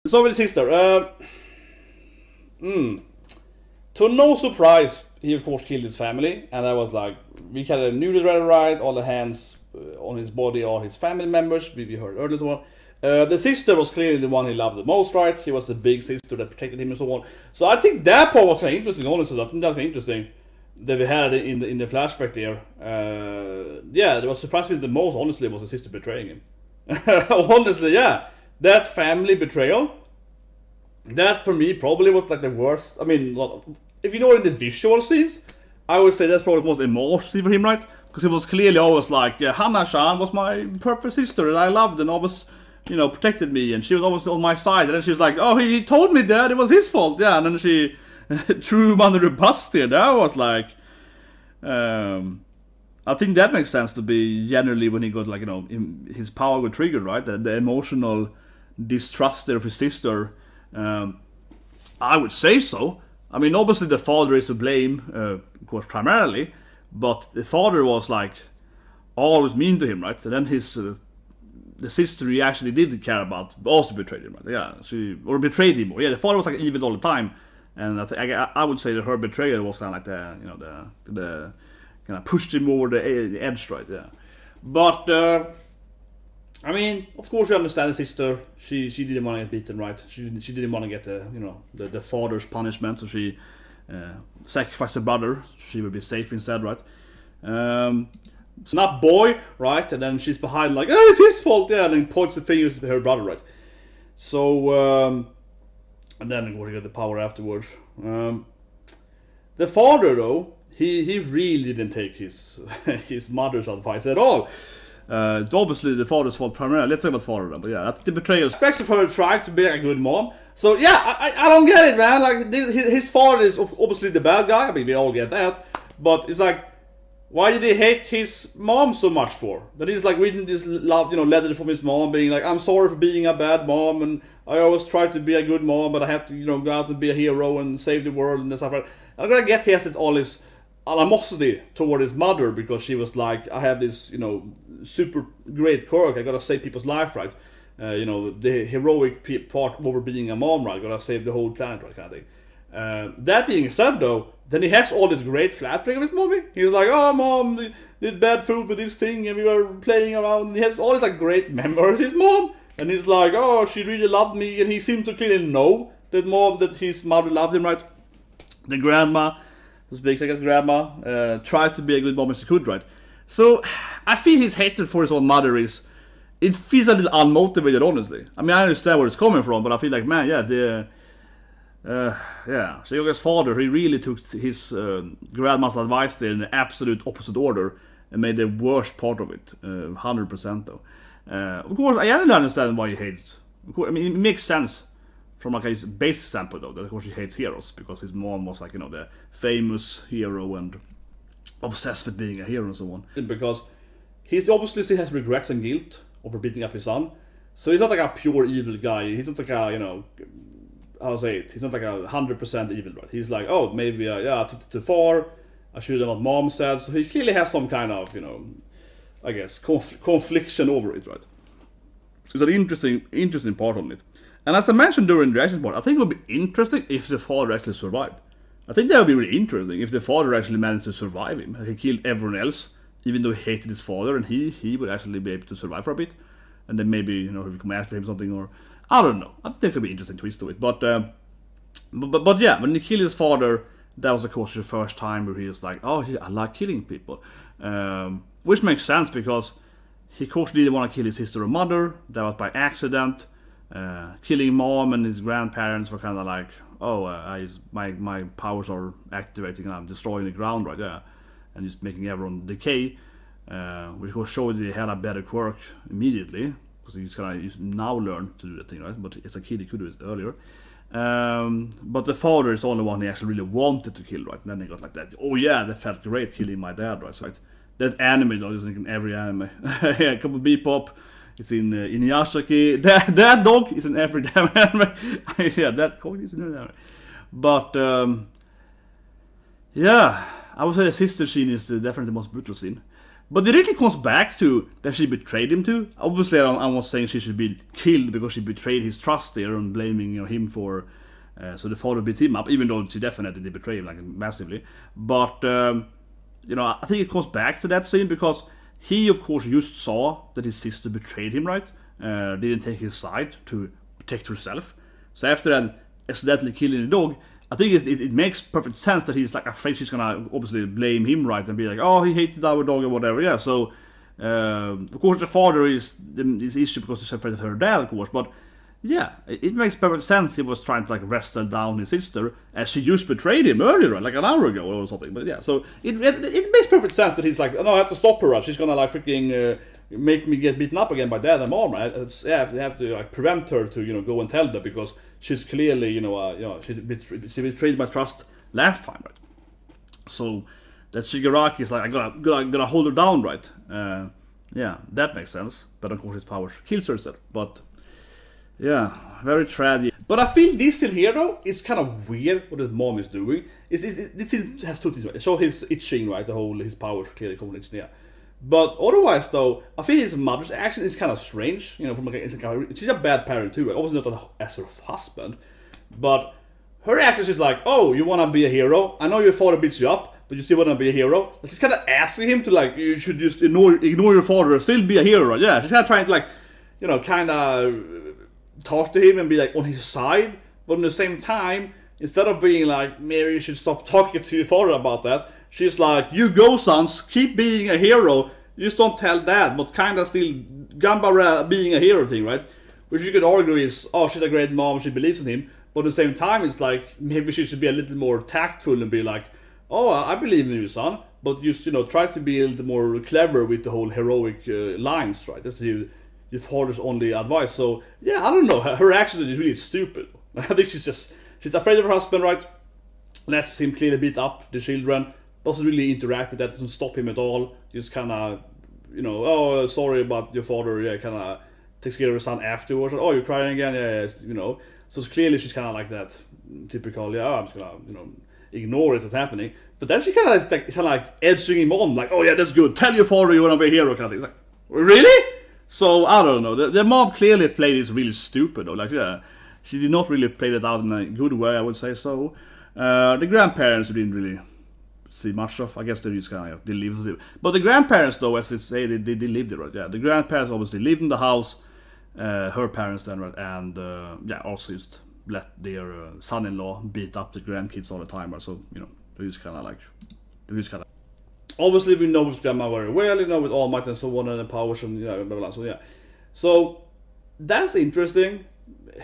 So with his sister, to no surprise, he of course killed his family, and I was like, we had a newly read right, all the hands on his body are his family members, we heard earlier one. The sister was clearly the one he loved the most, right? She was the big sister that protected him and so on. So I think that part was kind of interesting, honestly. I think that was kind of interesting that we had in the flashback there. Yeah, it was surprised me the most, honestly, was the sister betraying him. Honestly, yeah. That family betrayal, that for me probably was like the worst. I mean, if you know in the visual scenes, I would say that's probably the most emotional for him, right? Because it was clearly always like, Hana-chan was my perfect sister that I loved and always, you know, protected me, and she was always on my side. And then she was like, oh, he told me that, it was his fault, yeah. And then she threw him under the bus there. That was like, I think that makes sense to be generally when he got, like, you know, his power got triggered, right? The emotional distrust of his sister. I would say so. I mean, obviously the father is to blame, of course, primarily, but the father was like always mean to him, right? And then his the sister he actually did care about also betrayed him, right? Yeah, or betrayed him. Yeah, the father was like evil all the time, and I would say that her betrayal was kind of like the, you know, the kind of pushed him over the edge, right? Yeah, but. I mean, of course you understand the sister. She didn't want to get beaten, right? She didn't want to get the, you know, the father's punishment, so she sacrificed her brother. So she would be safe instead, right? It's not boy, right? And then she's behind like, oh, it's his fault, yeah, and then points the fingers at her brother, right? So and then we got the power afterwards. The father though, he really didn't take his his mother's advice at all. It's obviously the father's fault primarily. Let's talk about the father then, but yeah, that's the betrayal. Especially for her trying to be a good mom. So yeah, I don't get it, man. Like, his father is obviously the bad guy. I mean, we all get that. But it's like, why did he hate his mom so much for? That he's like reading this love, you know, letter from his mom, being like, I'm sorry for being a bad mom, and I always try to be a good mom, but I have to, you know, go out and be a hero and save the world and stuff like that. I'm gonna get he has all his animosity toward his mother because she was like, I have this, you know, super great quirk, I gotta save people's life, right? You know, the heroic part over being a mom, right? Gotta save the whole planet, right, kind of thing. That being said, though, then he has all this great flashback of his mommy. He's like, oh, mom, did bad food with this thing, and we were playing around. And he has all these like great memories of his mom, and he's like, oh, she really loved me, and he seemed to clearly know that his mother loved him, right? The grandma, who speaks like his grandma, tried to be a good mom as she could, right? So I feel his hatred for his own mother it feels a little unmotivated, honestly. I mean, I understand where it's coming from, but I feel like, man, yeah, yeah. So Yoga's father, he really took his grandma's advice there in the absolute opposite order and made the worst part of it, 100% though. Of course, I understand why he hates. Of course, I mean, it makes sense from like a basic standpoint though, that of course he hates heroes, because his mom was like, you know, the famous hero and obsessed with being a hero and so on. Because he's obviously still has regrets and guilt over beating up his son. So he's not like a pure evil guy. He's not like a, you know, I'll say it, he's not like 100% evil, right? He's like, oh, maybe, yeah, I took it too far. I should have done what mom said. So he clearly has some kind of, you know, I guess, confliction over it, right? So it's an interesting part on it. And as I mentioned during the reaction part, I think it would be interesting if the father actually survived. I think that would be really interesting if the father actually managed to survive him. He killed everyone else, even though he hated his father, and he would actually be able to survive for a bit. And then maybe, you know, he would come after him or something, or I don't know. I think there could be an interesting twist to it. But yeah, when he killed his father, that was of course the first time where he was like, oh yeah, I like killing people. Which makes sense because he of course didn't want to kill his sister or mother. That was by accident. Killing mom and his grandparents were kind of like, oh, my powers are activating and I'm destroying the ground right there, and just making everyone decay. Which of course showed that he had a better quirk immediately, because he's kind of now learned to do that thing, right? But as a kid he could do it earlier. But the father is the only one he actually really wanted to kill, right? And then he got like that. Oh yeah, that felt great killing my dad, right? So, right? That anime though is in every anime. Yeah, a couple Bebop. It's in Inuyasha. That dog is in every damn anime. Yeah, that coin is in every anime. But yeah, I would say the sister scene is definitely the most brutal scene. But it really comes back to that she betrayed him too. Obviously, I'm not saying she should be killed because she betrayed his trust there and blaming him for. So the father beat him up, even though she definitely did betray him like massively. But I think it comes back to that scene because he, of course, just saw that his sister betrayed him, right? Didn't take his side to protect herself. So after that, accidentally killing the dog. I think it makes perfect sense that he's like afraid she's gonna obviously blame him, right, and be like, oh, he hated our dog or whatever. Yeah, so of course the father is this issue because he's afraid of her dad, of course. But yeah, it makes perfect sense. He was trying to like wrestle down his sister as she just betrayed him earlier, right, like an hour ago or something. But yeah, so it makes perfect sense that he's like, oh, no, I have to stop her. Right? She's gonna like freaking make me get beaten up again by dad and mom. Right? I have to like prevent her to go and tell them because she's clearly she betrayed my trust last time, right? So that Shigaraki is like, I gotta hold her down, right? Yeah, that makes sense. But of course his powers kills her instead. But yeah, very tragic. But I feel this in here though is kind of weird what his mom is doing. This has two things, right? So his itching, right? His powers clearly combination, yeah. But otherwise, though, I feel his mother's action is kind of strange. From like she's a bad parent too. Right? Obviously not as her husband, but her action is like, "Oh, you want to be a hero? I know your father beats you up, but you still want to be a hero." Like she's kind of asking him to like, "You should just ignore your father and still be a hero." Right? Yeah, she's kind of trying to like, kind of talk to him and be like on his side, but at the same time, instead of being like, "Maybe you should stop talking to your father about that." She's like, you go sons, keep being a hero, just don't tell dad, but kinda still gamba being a hero thing, right? Which you could argue is, oh, she's a great mom, she believes in him, but at the same time it's like, maybe she should be a little more tactful and be like, oh, I believe in you, son, but just, try to be a little more clever with the whole heroic lines, right? That's your father's only advice. So, yeah, I don't know, her action is really stupid. I think she's afraid of her husband, right? Lets him clearly beat up the children. Doesn't really interact with that, doesn't stop him at all. Just kind of, oh, sorry about your father, yeah, kind of takes care of her son afterwards. Oh, you're crying again, yeah. So clearly she's kind of like that typical, yeah, I'm just gonna, ignore it, what's happening. But then she kind of like edging him on, like, oh yeah, that's good. Tell your father you wanna be a hero, kind of thing. It's like, really? So I don't know. The mom clearly played this really stupid, though. Like, yeah, she did not really play it out in a good way, I would say so. The grandparents didn't really see much of. I guess they just kind of they live. But the grandparents, though, as they say, they lived it, right? Yeah, the grandparents obviously lived in the house. Her parents then, right? And yeah, also just let their son-in-law beat up the grandkids all the time, right? So they just kind of obviously we know his grandma very well, with All Might and so on and the powers and blah, blah, blah. So yeah, so that's interesting.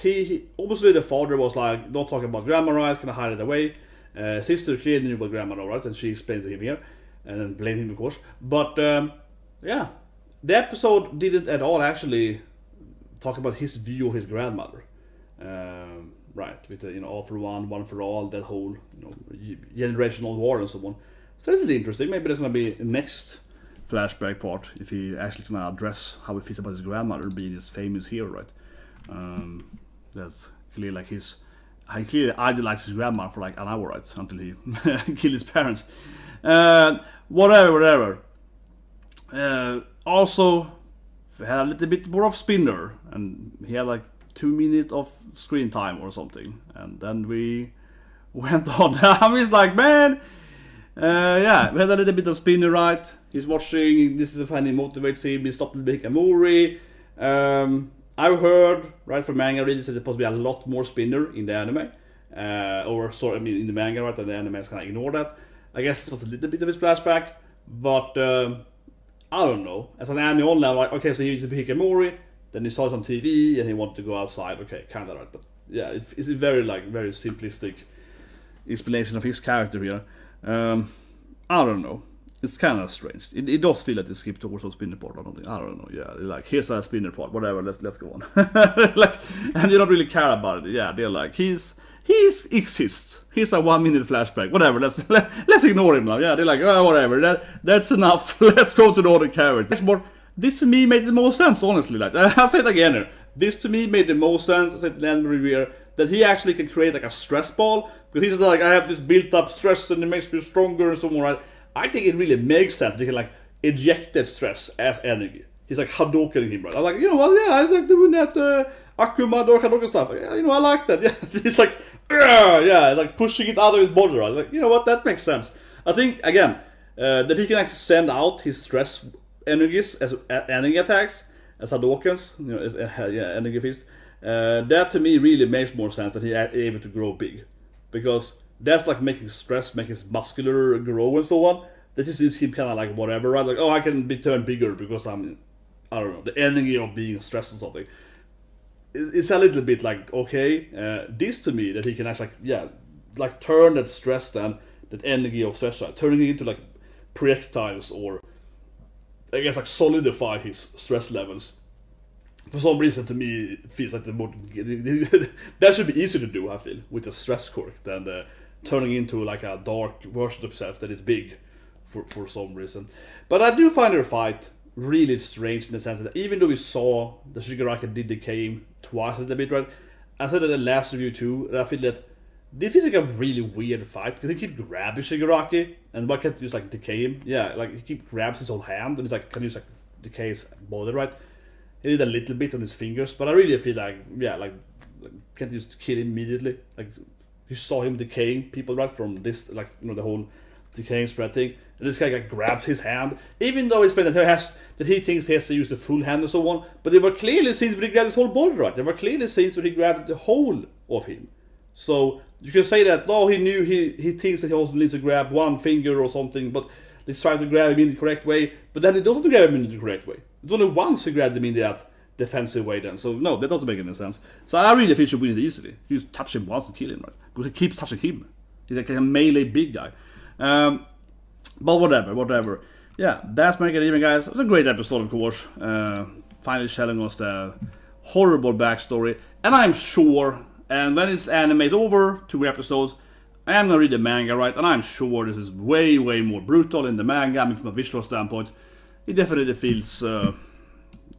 He obviously the father was like, don't talk about grandma, right? Kind of hide it away. Sister clearly knew about grandma, right? And she explained to him here, and then blamed him, of course. But yeah, the episode didn't at all actually talk about his view of his grandmother, right? With the, all for one for all, that whole generational war and so on. So this is interesting. Maybe there's gonna be a next flashback part if he actually can address how he feels about his grandmother being this famous hero, right? That's clearly like he clearly idolized his grandma for like an hour, right? Until he killed his parents. Whatever. Also, we had a little bit more of Spinner, and he had like 2 minutes of screen time or something, and then we went on. I was like, man, yeah, we had a little bit of Spinner, right? He's watching. This is when he motivates him. He stopped to make a movie. I've heard, right, from manga readers that there's supposed to be a lot more Spinner in the anime. In the manga, right, and the anime is kind of ignore that. I guess this was a little bit of his flashback, but I don't know. As an anime only, I'm like, okay, so he used to be Hikamori, then he saw it on TV, and he wanted to go outside. Okay, kind of right, but yeah, it's a very simplistic explanation of his character here. I don't know. It's kind of strange. It does feel like they skipped towards a spinner part or something. I don't know. Yeah, they're like, here's a spinner part. Whatever. Let's go on. Like, and they don't really care about it. Yeah, they're like, he exists. Here's a 1 minute flashback. Whatever. Let's ignore him now. Yeah, they're like, oh, whatever. That's enough. Let's go to the other characters. This to me made the most sense, honestly. Like, I'll say it again here. This to me made the most sense. I said to Land Revere that he actually can create like a stress ball, because he's like, I have this built up stress and it makes me stronger and so on, right? I think it really makes sense. They can like ejected stress as energy. He's like hadoukening him, right? I'm like, you know what? Yeah, I like doing that Akuma or Hadouken stuff. Yeah, you know, I like that. Yeah, he's like, yeah, like pushing it out of his body, right? Like, you know what? That makes sense. I think again that he can actually send out his stress energies as energy attacks, as Hadoukens, you know, as energy fist. That to me really makes more sense that he able to grow big, because that's like making stress, making his muscular grow and so on. This is him kind of like whatever, right? Like, oh, I can be turned bigger because I don't know, the energy of being stressed or something. It's a little bit like, okay, this to me that he can actually like, yeah, like turn that stress then, that energy of stress, right, turning it into like projectiles, or I guess like solidify his stress levels. For some reason, to me, it feels like the more that should be easier to do, I feel, with a stress quirk than turning into like a dark version of self that is big for some reason. But I do find her fight really strange in the sense that even though we saw the Shigaraki did decay him twice a little bit, right? I said in the last review too, that I feel that this is like a really weird fight because he keep grabbing Shigaraki, and why can't you just like decay him? Yeah, like he keep grabs his whole hand and he's like, can you just like decay his body, right? He did a little bit on his fingers, but I really feel like, yeah, like can't you just kill him immediately? Like you saw him decaying people, right, from this, like, you know, the whole decaying spread thing, and this guy like grabs his hand, even though he explained that he thinks he has to use the full hand and so on. But there were clearly scenes where he grabbed his whole body, right? There were clearly scenes where he grabbed the whole of him. So you can say that, no, he knew he thinks that he also needs to grab one finger or something, but he's trying to grab him in the correct way, but then he doesn't grab him in the correct way. It's only once he grabbed him in that defensive way then. So no, that doesn't make any sense. So I really think he should win it easily. You just touch him once to kill him, right? Because he keeps touching him. He's like a melee big guy. But whatever. Yeah, that's Make It Even, guys. It was a great episode, of course. Finally telling us the horrible backstory. And I'm sure, and when this anime is over, 2 episodes, I am gonna read the manga, right? And I'm sure this is way more brutal in the manga. I mean, from a visual standpoint, it definitely feels, you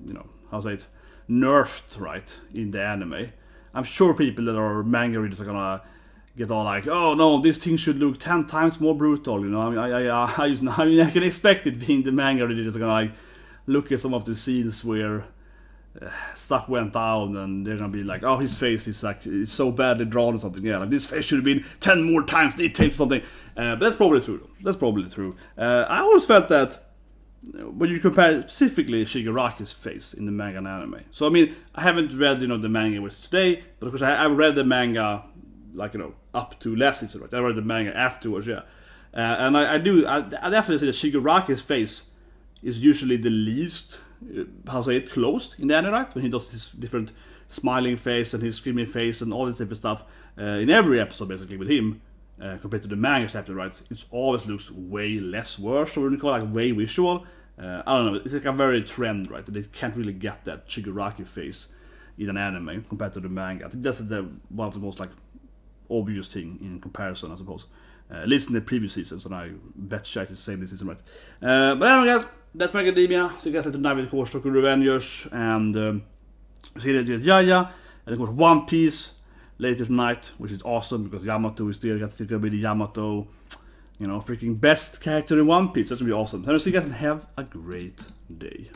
know, how say it, nerfed, right, in the anime. I'm sure people that are manga readers are gonna get all like, oh no, this thing should look 10 times more brutal, you know. I mean, I can expect it being the manga readers are gonna like look at some of the scenes where stuff went down, and they're gonna be like, oh, his face is like, it's so badly drawn or something. Yeah, like this face should have been 10 more times detailed or something. But that's probably true, though. That's probably true. I always felt that when you compare specifically Shigaraki's face in the manga and anime. So I mean, I haven't read, you know, the manga with today, but of course I've read the manga, like, you know, up to last season, right? I read the manga afterwards, yeah. And I definitely say that Shigaraki's face is usually the least, how say it, closed in the anime, right? When he does his different smiling face and his screaming face and all this different stuff in every episode, basically, with him, compared to the manga chapter, right? It always looks way less worse, or we call it like way visual. I don't know, it's like a very trend, right? That they can't really get that Shigaraki face in an anime compared to the manga. I think that's one of the most like obvious thing in comparison, I suppose. At least in the previous seasons, and I bet you it's the same this season, right? But anyway, guys, that's My Academia. So you guys have to navigate, of course, Tokyo Revengers, and see that TOYA, and of course One Piece later tonight, which is awesome because Yamato is still gonna be the Yamato, you know, freaking best character in One Piece. That's gonna be awesome. So I'll see you guys and have a great day.